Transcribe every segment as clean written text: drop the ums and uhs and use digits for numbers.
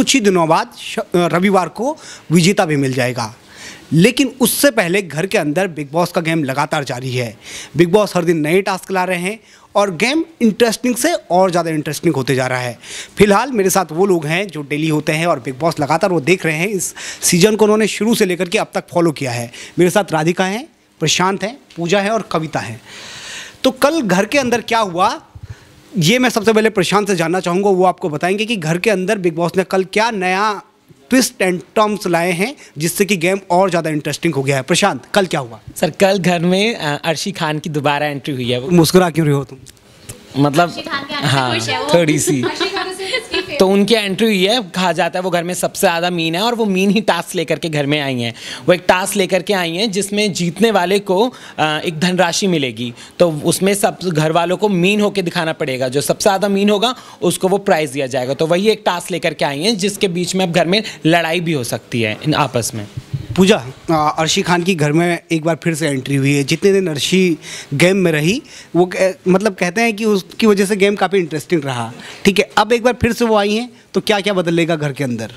कुछ ही दिनों बाद रविवार को विजेता भी मिल जाएगा। लेकिन उससे पहले घर के अंदर बिग बॉस का गेम लगातार जारी है। बिग बॉस हर दिन नए टास्क ला रहे हैं और गेम इंटरेस्टिंग से और ज़्यादा इंटरेस्टिंग होते जा रहा है। फिलहाल मेरे साथ वो लोग हैं जो डेली होते हैं और बिग बॉस लगातार वो देख रहे हैं। इस सीज़न को उन्होंने शुरू से लेकर के अब तक फॉलो किया है। मेरे साथ राधिका हैं, प्रशांत हैं, पूजा है और कविता है। तो कल घर के अंदर क्या हुआ ये मैं सबसे पहले प्रशांत से जानना चाहूँगा। वो आपको बताएंगे कि घर के अंदर बिग बॉस ने कल क्या नया ट्विस्ट एंड टर्म्स लाए हैं जिससे कि गेम और ज़्यादा इंटरेस्टिंग हो गया है। प्रशांत, कल क्या हुआ? सर, कल घर में अर्शी खान की दोबारा एंट्री हुई है। मुस्कुरा क्यों रहे हो तुम? मतलब हाँ, थोड़ी सी तो उनकी एंट्री हुई है। कहा जाता है वो घर में सबसे ज़्यादा मीन है और वो मीन ही टास्क लेकर के घर में आई हैं। वो एक टास्क लेकर के आई हैं जिसमें जीतने वाले को एक धनराशि मिलेगी। तो उसमें सब घर वालों को मीन होकर दिखाना पड़ेगा। जो सबसे ज़्यादा मीन होगा उसको वो प्राइज़ दिया जाएगा। तो वही एक टास्क लेकर के आई हैं जिसके बीच में अब घर में लड़ाई भी हो सकती है इन आपस में। पूजा, अर्शी खान की घर में एक बार फिर से एंट्री हुई है। जितने दिन अर्शी गेम में रही वो मतलब कहते हैं कि उसकी वजह से गेम काफ़ी इंटरेस्टिंग रहा। ठीक है, अब एक बार फिर से वो आई हैं तो क्या क्या बदलेगा घर के अंदर?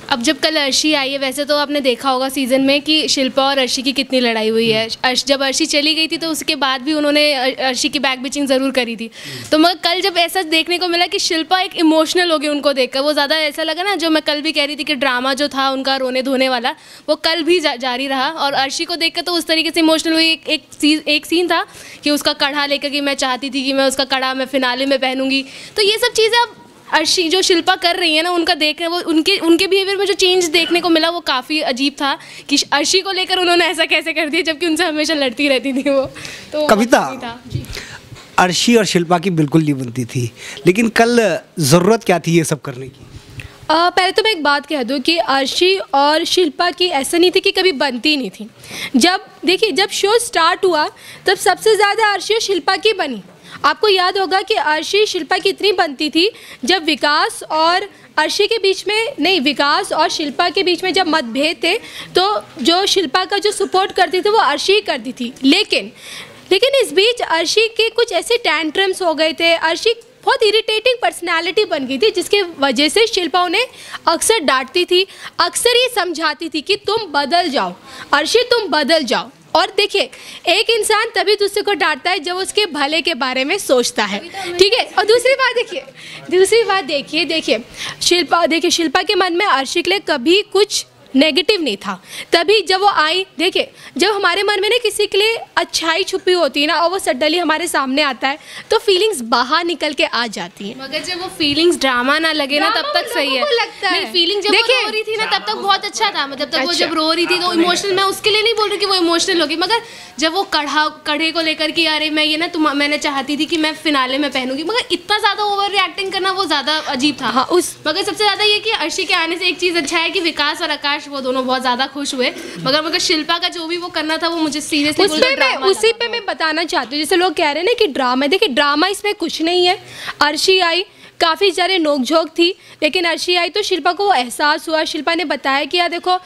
अब जब कल अर्शी आई है, वैसे तो आपने देखा होगा सीज़न में कि शिल्पा और अर्शी की कितनी लड़ाई हुई है। जब अर्शी चली गई थी तो उसके बाद भी उन्होंने अर्शी की बैक बिचिंग ज़रूर करी थी। तो मगर कल जब ऐसा देखने को मिला कि शिल्पा एक इमोशनल हो गई उनको देखकर, वो ज़्यादा ऐसा लगा ना, जो मैं कल भी कह रही थी कि ड्रामा जो था उनका रोने धोने वाला वो कल भी जारी रहा। और अर्शी को देखकर तो उस तरीके से इमोशनल हुई। एक सीन था कि उसका कड़ा लेकर कि मैं चाहती थी कि मैं उसका कड़ा मैं फिनाले में पहनूंगी। तो ये सब चीज़ें अब अर्शी जो शिल्पा कर रही है ना, उनका देख रहे वो उनके बिहेवियर में जो चेंज देखने को मिला वो काफ़ी अजीब था कि अर्शी को लेकर उन्होंने ऐसा कैसे कर दिया जबकि उनसे हमेशा लड़ती रहती थी वो। तो कविता, अर्शी और शिल्पा की बिल्कुल नहीं बनती थी, लेकिन कल ज़रूरत क्या थी ये सब करने की? पहले तो मैं एक बात कह दूं कि अर्शी और शिल्पा की ऐसा नहीं थी कि कभी बनती नहीं थी। जब शो स्टार्ट हुआ तब सबसे ज़्यादा अर्शी और शिल्पा की बनी। आपको याद होगा कि अर्शी शिल्पा की इतनी बनती थी जब विकास और अर्शी के बीच में नहीं, विकास और शिल्पा के बीच में जब मतभेद थे तो जो शिल्पा का जो सपोर्ट करती थी वो अर्शी ही करती थी। लेकिन इस बीच अर्शी के कुछ ऐसे टैंट्रम्स हो गए थे। अर्शी बहुत इरिटेटिंग पर्सनालिटी बन गई थी जिसके वजह से शिल्पा उन्हें अक्सर डांटती थी, अक्सर ये समझाती थी कि तुम बदल जाओ अर्शी, तुम बदल जाओ। और देखिए, एक इंसान तभी दूसरे को डांटता है जब उसके भले के बारे में सोचता है। ठीक है, और दूसरी बात देखिए शिल्पा के मन में अर्शी के लिए कभी कुछ नेगेटिव नहीं था। तभी जब वो आई, देखिए जब हमारे मन में ना किसी के लिए अच्छाई छुपी होती है ना और वो सडनली हमारे सामने आता है तो फीलिंग्स बाहर निकल के आ जाती हैं। मगर जब वो फीलिंग्स ड्रामा ना लगे ना तब तक सही है। नहीं, फीलिंग जब वो रो रही थी ना तब तक बहुत अच्छा था। मतलब तब वो जब रो रही थी तो इमोशनल, मैं उसके लिए नहीं बोल रही कि वो इमोशनल होगी, मगर जब वो कढ़े को लेकर कि अरे मैं ये ना मैंने चाहती थी कि मैं फिनाले में पहनूंगी, मगर इतना ज़्यादा ओवर रिएक्टिंग करना वो ज़्यादा अजीब था। मगर सबसे ज़्यादा ये कि अर्शी के आने से एक चीज़ अच्छा है कि विकास और आकाश वो दोनों बहुत ज़्यादा खुश हुए। मगर शिल्पा का जो भी वो करना था वो मुझे सीरियसली उसी पे मैं बताना चाहती हूँ। जैसे लोग कह रहे हैं ना कि ड्रामा, देखिए ड्रामा इसमें कुछ नहीं है। अर्शी आई, काफ़ी सारे नोकझोंक थी, लेकिन अर्शी आई तो शिल्पा को एहसास हुआ। शिल्पा ने बताया कि यार देखो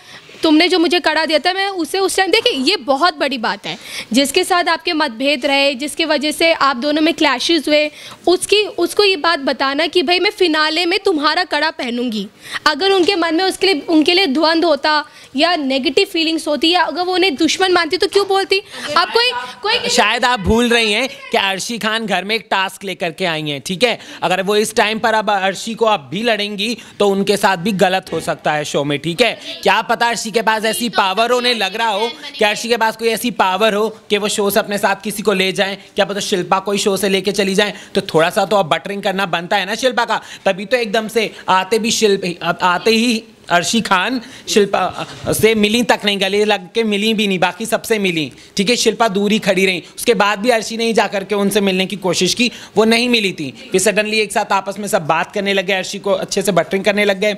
तुमने जो मुझे कड़ा दिया था मैं उसे उस टाइम, देखिए ये बहुत बड़ी बात है। जिसके साथ आपके मतभेद रहे, जिसके वजह से आप दोनों में क्लैशेस हुए, उसको ये बात बताना कि भाई मैं फिनाले में तुम्हारा कड़ा पहनूंगी। अगर उनके मन में उनके लिए द्वंद होता या नेगेटिव फीलिंग्स होती या अगर वो उन्हें दुश्मन मानती तो क्यों बोलती? आप कोई शायद आप भूल रही हैं कि अर्शी खान घर में एक टास्क लेकर के आई हैं। ठीक है, अगर वो इस टाइम पर अब अर्शी को अब भी लड़ेंगी तो उनके साथ भी गलत हो सकता है शो में। ठीक है, क्या पता अर्शी के पास ऐसी पावर हो, उन्हें लग रहा हो कि अर्शी के पास कोई ऐसी पावर हो कि वो शो से अपने साथ किसी को ले जाएं। क्या पता शिल्पा कोई शो से लेके चली जाए, तो थोड़ा सा तो अब बटरिंग करना बनता है ना शिल्पा का। तभी तो एकदम से आते ही अर्शी खान शिल्पा से मिली तक नहीं, गले लग के मिली भी नहीं, बाकी सबसे मिली। ठीक है, शिल्पा दूर ही खड़ी रही। उसके बाद भी अर्शी ने ही जाकर के उनसे मिलने की कोशिश की, वो नहीं मिली थी। फिर सडनली एक साथ आपस में सब बात करने लगे, अर्शी को अच्छे से बटरिंग करने लग गए।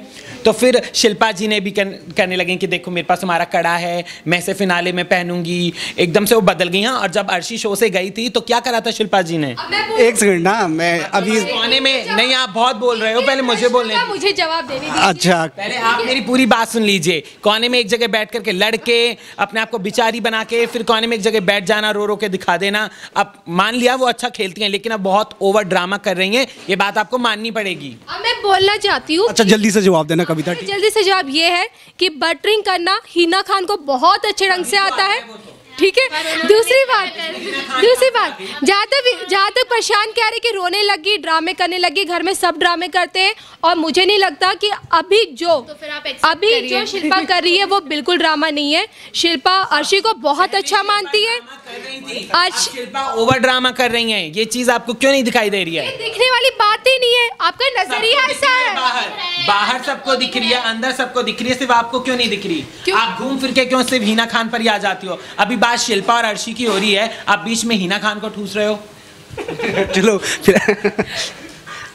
तो फिर शिल्पा जी ने भी करने लगे कि देखो मेरे पास तुम्हारा कड़ा है, मैं इसे फिनाले में पहनूंगी। एकदम से वो बदल गई। हाँ, और जब अर्शी शो से गई थी तो क्या करा था शिल्पा जी ने? एक सेकंड ना, मैं अभी में नहीं, आप बहुत बोल रहे हो, पहले मुझे बोलने, मुझे जवाब देने दीजिए। अच्छा, पहले आप आप मेरी पूरी बात सुन लीजिए। कोने में एक जगह बैठ करके लड़के अपने आप को बिचारी बना के फिर कोने में एक जगह बैठ जाना, रो रो के दिखा देना। अब मान लिया वो अच्छा खेलती हैं, लेकिन अब बहुत ओवर ड्रामा कर रही हैं, ये बात आपको माननी पड़ेगी। अब मैं बोलना चाहती हूँ, अच्छा जल्दी से जवाब देना कविता। जल्दी से जवाब ये है कि बटरिंग करना हिना खान को बहुत अच्छे ढंग से आता है, ठीक है। दूसरी बात जहाँ तक प्रशांत कह रहे कि रोने लगी, ड्रामे करने लगी, घर में सब ड्रामे करते हैं, और मुझे नहीं लगता कि अभी जो शिल्पा कर रही है वो बिल्कुल ड्रामा नहीं है। शिल्पा अर्शी को बहुत अच्छा मानती है। शिल्पा ओवर ड्रामा कर रही हैं, ये चीज आपको क्यों नहीं दिखाई दे रही है? दिखने वाली बात ही नहीं है, आपका नजरिया ऐसा है। बाहर सबको दिख रही है, अंदर सबको दिख रही है, सिर्फ आपको क्यों नहीं दिख रही? आप घूम फिर के क्यों सिर्फ हिना खान पर ही आ जाती हो? अभी बात शिल्पा और अर्शी की हो रही है, आप बीच में हिना खान को ठूस रहे हो। चलो फिर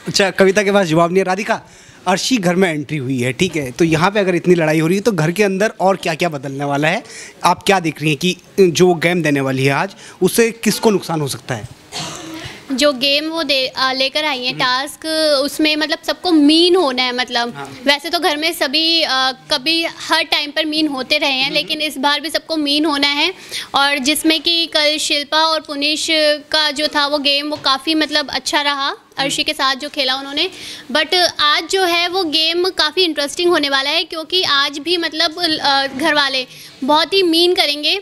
अच्छा कविता के पास जवाब नहीं है। राधिका, अर्शी घर में एंट्री हुई है, ठीक है, तो यहाँ पे अगर इतनी लड़ाई हो रही है तो घर के अंदर और क्या क्या बदलने वाला है? आप क्या देख रही हैं कि जो गेम देने वाली है आज, उससे किसको नुकसान हो सकता है? जो गेम वो लेकर आई हैं टास्क, उसमें मतलब सबको मीन होना है। मतलब वैसे तो घर में सभी कभी हर टाइम पर मीन होते रहे हैं, लेकिन इस बार भी सबको मीन होना है। और जिसमें कि कल शिल्पा और पुनीश का जो था वो गेम वो काफ़ी मतलब अच्छा रहा, अर्शी के साथ जो खेला उन्होंने। बट आज जो है वो गेम काफ़ी इंटरेस्टिंग होने वाला है, क्योंकि आज भी मतलब घर वाले बहुत ही मीन करेंगे।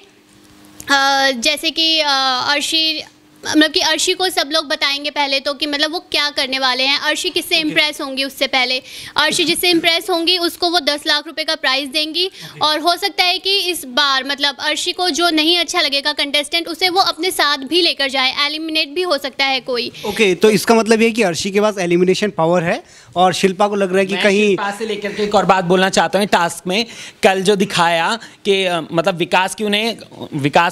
जैसे कि अर्शी मतलब कि अर्शी को सब लोग बताएंगे पहले तो कि मतलब वो क्या करने वाले हैं। अर्शी किससे इम्प्रेस होंगी, उससे पहले अर्शी जिससे इम्प्रेस होंगी उसको वो 10 लाख रुपए का प्राइज़ देंगी। और हो सकता है कि इस बार मतलब अर्शी को जो नहीं अच्छा लगेगा कंटेस्टेंट, उसे वो अपने साथ भी लेकर जाए, एलिमिनेट भी हो सकता है कोई। ओके, तो इसका मतलब ये है कि अर्शी के पास एलिमिनेशन पावर है और शिल्पा को लग रहा है कि कहीं शिल्पा से लेकर के एक और बात बोलना चाहता हूँ। टास्क में कल जो दिखाया कि मतलब विकास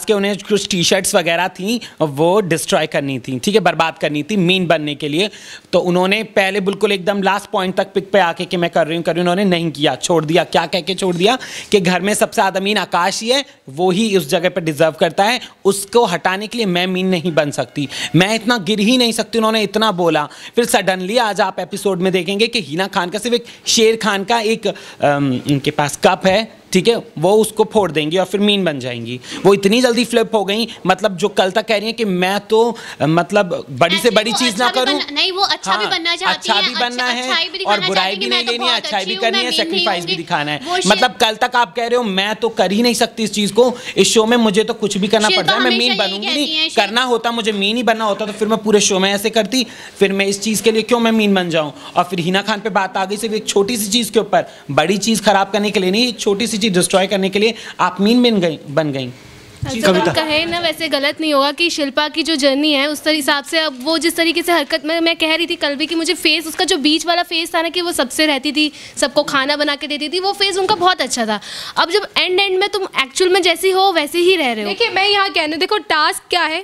के उन्हें कुछ टी शर्ट्स वगैरह थी वो डिस्ट्रॉय करनी थी, ठीक है, बर्बाद करनी थी मीन बनने के लिए। तो उन्होंने पहले बिल्कुल एकदम लास्ट पॉइंट तक पिक पे आके कि मैं कर रही हूँ, उन्होंने नहीं किया, छोड़ दिया। क्या कह के छोड़ दिया कि घर में सबसे ज़्यादा मीन आकाश ही है, वो ही उस जगह पर डिजर्व करता है, उसको हटाने के लिए मैं मीन नहीं बन सकती, मैं इतना गिर ही नहीं सकती। उन्होंने इतना बोला। फिर सडनली आज आप एपिसोड में देखेंगे कि हिना खान का सिर्फ एक शेर खान का एक उनके पास कप है, ठीक है, वो उसको फोड़ देंगी और फिर मीन बन जाएंगी। वो इतनी जल्दी फ्लिप हो गई, मतलब जो कल तक कह रही है कि मैं तो मतलब बड़ी से बड़ी चीज ना करूं। नहीं, वो अच्छा भी बनना चाहती हैं, अच्छा भी बनना है और बुराई भी नहीं लेनी है, अच्छाई भी करनी है, सेक्रीफाइस भी दिखाना है। मतलब कल तक आप कह रहे हो मैं तो कर ही नहीं सकती इस चीज को, इस शो में मुझे तो कुछ भी करना पड़ जाए, मैं मीन बनूंगी नहीं। करना होता मुझे मीन ही बनना होता तो फिर मैं पूरे शो में ऐसे करती, फिर मैं इस चीज के लिए क्यों मैं मीन बन जाऊं। और फिर हिना खान पे बात आ गई सिर्फ एक छोटी सी चीज के ऊपर, बड़ी चीज खराब करने के लिए नहीं, एक छोटी सी चीज डिस्ट्रॉय करने के लिए आप मीन बन गई। तो कहे ना वैसे गलत नहीं होगा कि शिल्पा की जो जर्नी है उस हिसाब से अब वो जिस तरीके से हरकत में मैं कह रही थी कल भी कि मुझे फेस उसका जो बीच वाला फेस था ना कि वो सबसे रहती थी, सबको खाना बना के देती थी, वो फेस उनका बहुत अच्छा था। अब जब एंड में तुम एक्चुअल में जैसी हो वैसे ही रह रहे हो। देखिए मैं यहाँ कहने, देखो टास्क क्या है,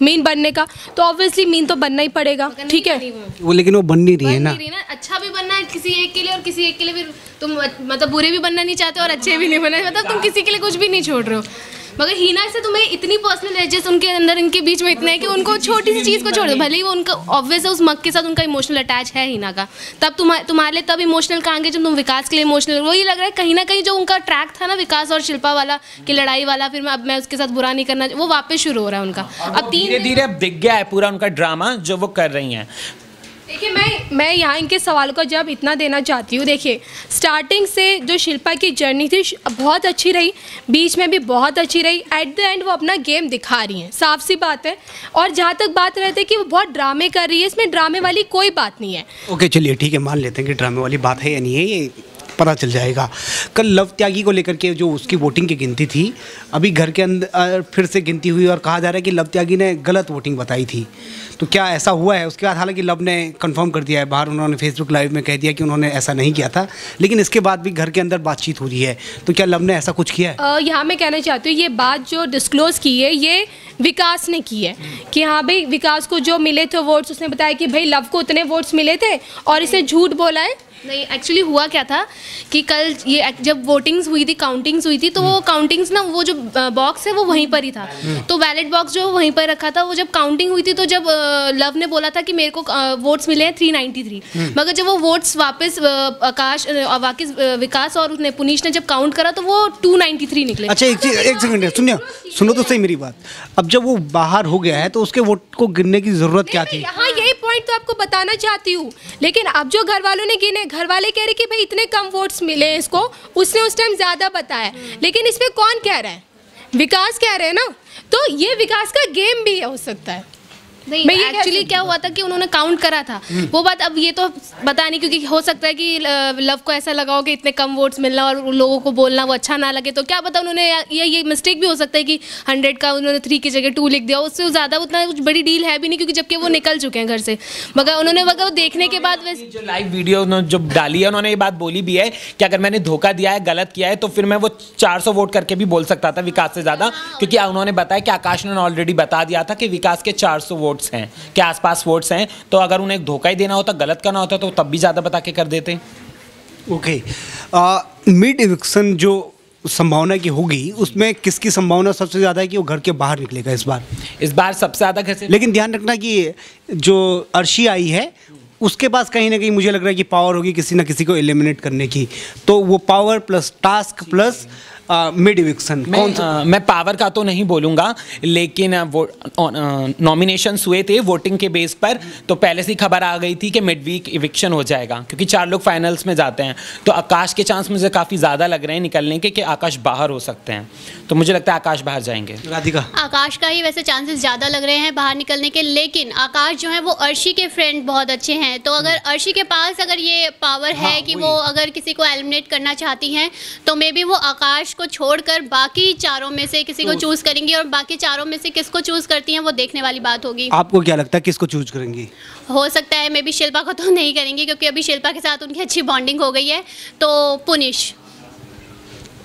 मीन बनने का, तो ऑब्वियसली मीन तो बनना ही पड़ेगा, ठीक है वो, लेकिन वो बन नहीं रही है ना। अच्छा भी बनना है किसी एक के लिए और किसी एक के लिए फिर तुम मतलब बुरे भी बनना नहीं चाहते और अच्छे भी नहीं बनना, मतलब तुम किसी के लिए कुछ भी नहीं छोड़ रहे हो। मगर हीना से तुम्हें इतनी पर्सनल एजेस उनके अंदर इनके बीच में इतना है कि उनको छोटी सी चीज़ को छोड़ दो, भले ही वो उनका ऑब्वियस है उस मग के साथ उनका इमोशनल अटैच है हीना का, तब तुम्हारे लिए तब इमोशनल कहांगे जब तुम विकास के लिए इमोशनल। वही लग रहा है कहीं ना कहीं जो उनका ट्रैक था ना विकास और शिल्पा वाला कि लड़ाई वाला, फिर मैं उसके साथ बुरा नहीं करना, वो वापस शुरू हो रहा है उनका। अब धीरे धीरे अब दिख गया है पूरा उनका ड्रामा जो वो कर रही हैं। देखिए मैं यहाँ इनके सवाल को जब इतना देना चाहती हूँ, देखिए स्टार्टिंग से जो शिल्पा की जर्नी थी बहुत अच्छी रही, बीच में भी बहुत अच्छी रही, एट द एंड वो अपना गेम दिखा रही हैं, साफ सी बात है। और जहाँ तक बात रहती है कि वो बहुत ड्रामे कर रही है, इसमें ड्रामे वाली कोई बात नहीं है। ओके चलिए ठीक है, मान लेते हैं कि ड्रामे वाली बात है या नहीं है, ये पता चल जाएगा। कल लव त्यागी को लेकर के जो उसकी वोटिंग की गिनती थी, अभी घर के अंदर फिर से गिनती हुई और कहा जा रहा है कि लव त्यागी ने गलत वोटिंग बताई थी, तो क्या ऐसा हुआ है? उसके बाद हालांकि लव ने कंफर्म कर दिया है बाहर, उन्होंने फेसबुक लाइव में कह दिया कि उन्होंने ऐसा नहीं किया था, लेकिन इसके बाद भी घर के अंदर बातचीत हो रही है, तो क्या लव ने ऐसा कुछ किया है? यहाँ मैं कहना चाहती हूँ ये बात जो डिस्क्लोज़ की है ये विकास ने की है कि हाँ भाई विकास को जो मिले थे वोट्स, उसने बताया कि भाई लव को उतने वोट्स मिले थे और इसे झूठ बोला है नहीं, एक्चुअली हुआ क्या था कि कल ये जब वोटिंग्स हुई थी, काउंटिंग्स हुई थी, तो वो काउंटिंग्स ना, वो जो बॉक्स है वो वहीं पर ही था, तो बैलेट बॉक्स जो वहीं पर रखा था, वो जब काउंटिंग हुई थी तो जब लव ने बोला था कि मेरे को वोट्स मिले हैं 393, मगर जब वो वोट्स वापस विकास और उसने पुनीश ने जब काउंट करा तो वो 293 निकले। अच्छा, एक सेकंड सुनो तो सही मेरी बात। अब जब वो बाहर हो गया है तो उसके वोट को गिनने की जरूरत क्या थी? हाँ, यही पॉइंट तो आपको बताना चाहती हूँ, लेकिन अब जो घर वालों ने गिने, घर वाले कह रहे कि भाई इतने कम वोट्स मिले हैं इसको, उसने उस टाइम ज़्यादा बताया, लेकिन इस पे कौन कह रहा है? विकास कह रहे हैं ना, तो ये विकास का गेम भी हो सकता है। नहीं, एक्चुअली क्या हुआ था कि उन्होंने काउंट करा था वो बात, अब ये तो पता नहीं, क्योंकि हो सकता है कि लव को ऐसा लगा हो कि इतने कम वोट्स मिलना और लोगों को बोलना वो अच्छा ना लगे, तो क्या पता उन्होंने ये मिस्टेक भी हो सकता है कि 100 का उन्होंने 3 की जगह 2 लिख दिया, उससे ज़्यादा उतना कुछ बड़ी डील है भी नहीं, क्योंकि जबकि वो निकल चुके हैं घर से, मगर उन्होंने वो देखने के बाद वैसे जो लाइव वीडियो जो डाली है उन्होंने ये बात बोली भी है कि अगर मैंने धोखा दिया है, गलत किया है, तो फिर मैं वो 400 वोट करके भी बोल सकता था विकास से ज़्यादा, क्योंकि उन्होंने बताया कि आकाश ने ऑलरेडी बता दिया था कि विकास के 400 वोट्स हैं, क्या पास वोट्स हैं, तो अगर उन्हें धोखा ही देना होता, गलत करना होता, तो तब भी ज़्यादा बता के कर देते। ओके, मिड इविक्शन जो संभावना की होगी, उसमें किसकी संभावना सबसे ज़्यादा है कि वो घर के बाहर निकलेगा इस बार सबसे ज़्यादा घर से? लेकिन ध्यान रखना कि जो अर्शी आई है उसके पास कहीं ना कहीं मुझे लग रहा है कि पावर होगी किसी ना किसी को एलिमिनेट करने की, तो वो power plus task plus mid eviction मैं पावर का तो नहीं बोलूँगा, लेकिन नॉमिनेशंस हुए थे वोटिंग के बेस पर, तो पहले से ही खबर आ गई थी कि मिड वीक इविक्शन हो जाएगा, क्योंकि 4 लोग फाइनल्स में जाते हैं, तो आकाश के चांस मुझे काफ़ी ज़्यादा लग रहे हैं निकलने के, कि आकाश बाहर हो सकते हैं, तो मुझे लगता है आकाश बाहर जाएंगे। राधिका? आकाश का ही वैसे चांसेस ज़्यादा लग रहे हैं बाहर निकलने के, लेकिन आकाश जो है वो अर्शी के फ्रेंड बहुत अच्छे हैं, तो अगर अर्शी के पास अगर ये पावर है कि वो अगर किसी को एलिमिनेट करना चाहती हैं, तो मे बी वो आकाश को छोड़कर बाकी चारों में से किसी को चूज करेंगी, और बाकी चारों में से किसको चूज करती हैं वो देखने वाली बात होगी। आपको क्या लगता है किसको चूज करेंगी? हो सकता है मे बी शिल्पा को तो नहीं करेंगी, क्योंकि अभी शिल्पा के साथ उनकी अच्छी बॉन्डिंग हो गई है, तो पुनीश।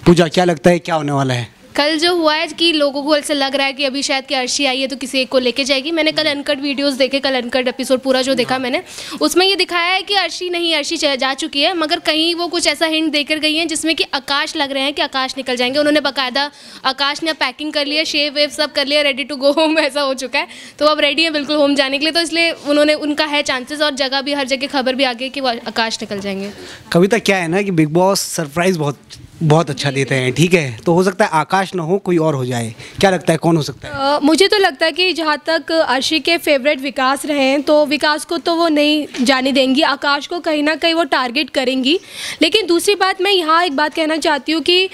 पूजा, क्या लगता है क्या होने वाला है? कल जो हुआ है कि लोगों को ऐसे लग रहा है कि अभी शायद कि अर्शी आई है तो किसी एक को लेके जाएगी। मैंने कल अनकट वीडियोस देखे, कल अनकट एपिसोड पूरा जो देखा मैंने, उसमें ये दिखाया है कि अर्शी जा चुकी है, मगर कहीं वो कुछ ऐसा हिंट देकर गई हैं जिसमें कि आकाश लग रहे हैं कि आकाश निकल जाएंगे। उन्होंने बाकायदा, आकाश ने पैकिंग कर लिया, शेव वेव सब कर लिया, रेडी टू गो होम ऐसा हो चुका है, तो अब रेडी है बिल्कुल होम जाने के लिए, तो इसलिए उनका है चांसेस, और जगह भी हर जगह खबर भी आ गई कि वो आकाश निकल जाएंगे। कविता, क्या है ना कि बिग बॉस सरप्राइज बहुत अच्छा देते हैं, ठीक है, तो हो सकता है आकाश ना हो, कोई और हो जाए, क्या लगता है कौन हो सकता है? मुझे तो लगता है कि जहाँ तक अर्शी के फेवरेट विकास रहे हैं, तो विकास को तो वो नहीं जाने देंगी, आकाश को कहीं ना कहीं वो टारगेट करेंगी। लेकिन दूसरी बात, मैं यहाँ एक बात कहना चाहती हूँ कि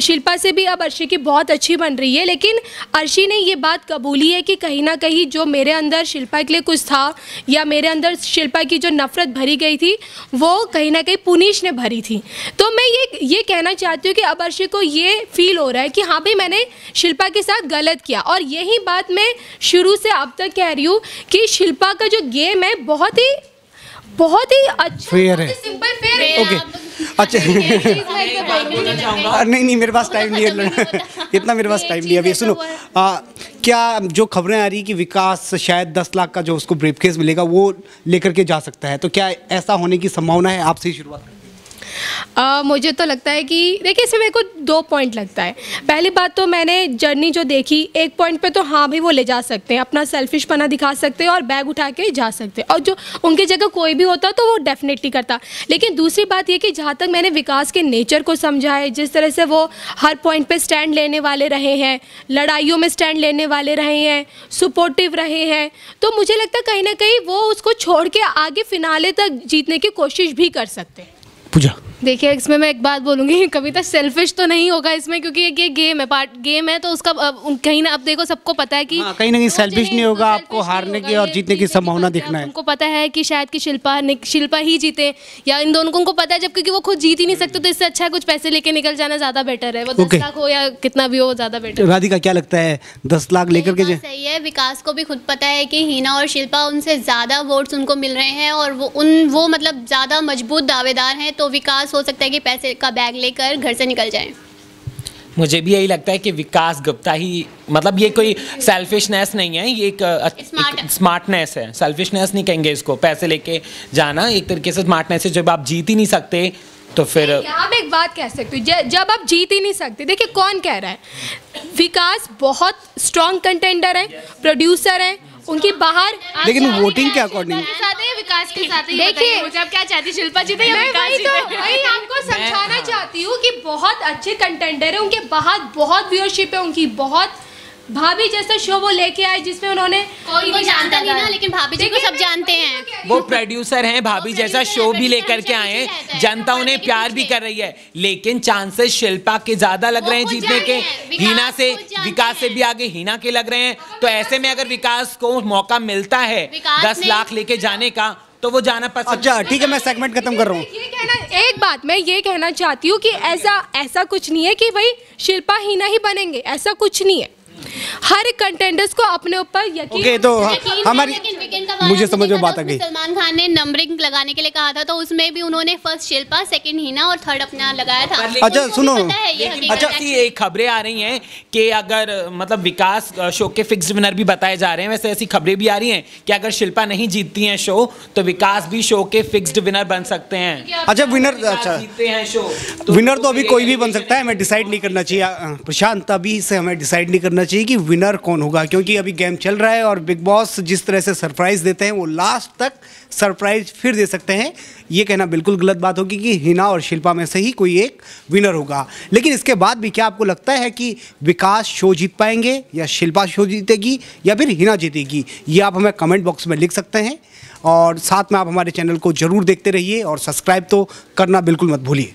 शिल्पा से भी अब अर्शी की बहुत अच्छी बन रही है, लेकिन अर्शी ने ये बात कबूली है कि कहीं ना कहीं जो मेरे अंदर शिल्पा के लिए कुछ था, या मेरे अंदर शिल्पा की जो नफरत भरी गई थी, वो कहीं ना कहीं पुनीश ने भरी थी। तो मैं ये कहना चाहती हूँ कि अब अर्शी को ये फील हो रहा है कि हाँ भाई, मैंने शिल्पा के साथ गलत किया, और यही बात मैं शुरू से अब तक कह रही हूँ कि शिल्पा का जो गेम है बहुत ही अच्छा, फेयर है, सिंपल फेयर है। ओके, अच्छा नहीं मेरे पास टाइम नहीं है इतना, मेरे पास टाइम नहीं है अभी। सुनो, क्या जो खबरें आ रही कि विकास शायद 10 लाख का जो उसको ब्रीफकेस मिलेगा वो लेकर के जा सकता है, तो क्या ऐसा होने की संभावना है? आपसे ही शुरुआत। मुझे तो लगता है कि देखिए, इसमें मेरे को 2 पॉइंट लगता है। पहली बात तो मैंने जर्नी जो देखी, एक पॉइंट पे तो हाँ भी वो ले जा सकते हैं, अपना सेल्फिश पना दिखा सकते हैं और बैग उठा के जा सकते हैं, और जो उनकी जगह कोई भी होता तो वो डेफिनेटली करता। लेकिन दूसरी बात ये कि जहाँ तक मैंने विकास के नेचर को समझा है, जिस तरह से वो हर पॉइंट पे स्टैंड लेने वाले रहे हैं, लड़ाइयों में स्टैंड लेने वाले रहे हैं, सपोर्टिव रहे हैं, तो मुझे लगता है कहीं ना कहीं वो उसको छोड़ के आगे फिनाले तक जीतने की कोशिश भी कर सकते हैं। पूजा, देखिए, इसमें मैं एक बात बोलूँगी, कविता सेल्फिश तो नहीं होगा इसमें, क्योंकि ये गेम है, तो उसका कहीं ना, अब देखो सबको पता है कि कहीं ना कहीं सेल्फिश नहीं होगा, आपको हारने की और जीतने की संभावना देखना है। उनको पता है कि शायद कि शिल्पा ही जीते, या इन दोनों को उनको पता है, जब क्योंकि वो खुद जीत ही नहीं सकते, तो इससे अच्छा है कुछ पैसे लेके निकल जाना ज़्यादा बेटर है, वो 10 लाख हो या कितना भी हो, ज़्यादा बेटर। राधिका, क्या लगता है 10 लाख लेकर के? सही है, विकास को भी खुद पता है कि हीना और शिल्पा उनसे ज़्यादा वोट्स उनको मिल रहे हैं, और वो मतलब ज़्यादा मजबूत दावेदार हैं, तो विकास हो सकता है कि पैसे का बैग लेकर घर से निकल जाएं। मुझे भी यही लगता है कि विकास गुप्ता ही, मतलब ये कोई सेल्फिशनेस नहीं है, ये एक स्मार्टनेस है। सेल्फिशनेस नहीं कहेंगे इसको, पैसे लेके जाना एक तरीके से स्मार्टनेस है। जब आप जीत ही नहीं सकते तो फिर यहाँ मैं एक बात कह सकती हूँ, जब आप जीत ही नहीं सकते, देखिए कौन कह रहा है, विकास बहुत स्ट्रॉन्ग कंटेंडर है, प्रोड्यूसर है, उनकी बाहर, लेकिन वोटिंग के अकॉर्डिंग विकास के साथ ही देखिए मुझे आप क्या चाहती, शिल्पा जीते या मैं विकास वही जीते? वही आपको समझाना चाहती हूँ कि बहुत अच्छे कंटेंडर है, उनके बाहर बहुत व्यूअरशिप है, उनकी बहुत, भाभी जैसा शो वो लेके आए जिसमें उन्होंने कोई भी जानता नहीं ना, लेकिन भाभी जी को सब जानते हैं। वो प्रोड्यूसर हैं, भाभी जैसा शो भी लेकर के आए हैं, जनता उन्हें प्यार भी कर रही है, लेकिन चांसेस शिल्पा के ज्यादा लग रहे हैं जीतने के, हीना से, विकास से भी आगे हीना के लग रहे हैं। तो ऐसे में अगर विकास को मौका मिलता है 10 लाख लेके जाने का तो वो जाना पसंद। अच्छा ठीक है, मैं सेगमेंट खत्म कर रहा हूँ। ये कहना, एक बात मैं ये कहना चाहती हूँ कि ऐसा कुछ नहीं है कि भाई शिल्पा हीना ही बनेंगे, ऐसा कुछ नहीं है। हर कंटेंडर्स को अपने ऊपर यकीन। ओके, तो हमारी मुझे समझ में बात आ गई। सलमान खान ने नंबरिंग लगाने के लिए कहा था, तो उसमें भी उन्होंने फर्स्ट शिल्पा, सेकंड हीना और थर्ड अपना लगाया था। अच्छा सुनो, अच्छा ये खबरें आ रही हैं कि अगर मतलब विकास शो के फिक्स्ड विनर भी बताए जा रहे हैं, वैसे ऐसी खबरें भी आ रही हैं कि अगर शिल्पा नहीं जीतती हैं शो तो विकास भी शो के फिक्स्ड विनर बन सकते हैं। अच्छा विनर, अच्छा जीतते हैं शो विनर तो अभी कोई भी बन सकता है, हमें डिसाइड नहीं करना चाहिए प्रशांत, अभी से हमें डिसाइड नहीं करना चाहिए कि विनर कौन होगा, क्योंकि अभी गेम चल रहा है और बिग बॉस जिस तरह से सरप्राइज देते हैं वो लास्ट तक सरप्राइज फिर दे सकते हैं। ये कहना बिल्कुल गलत बात होगी कि हिना और शिल्पा में से ही कोई एक विनर होगा। लेकिन इसके बाद भी क्या आपको लगता है कि विकास शो जीत पाएंगे या शिल्पा शो जीतेगी या फिर हिना जीतेगी? ये आप हमें कमेंट बॉक्स में लिख सकते हैं और साथ में आप हमारे चैनल को जरूर देखते रहिए और सब्सक्राइब तो करना बिल्कुल मत भूलिए।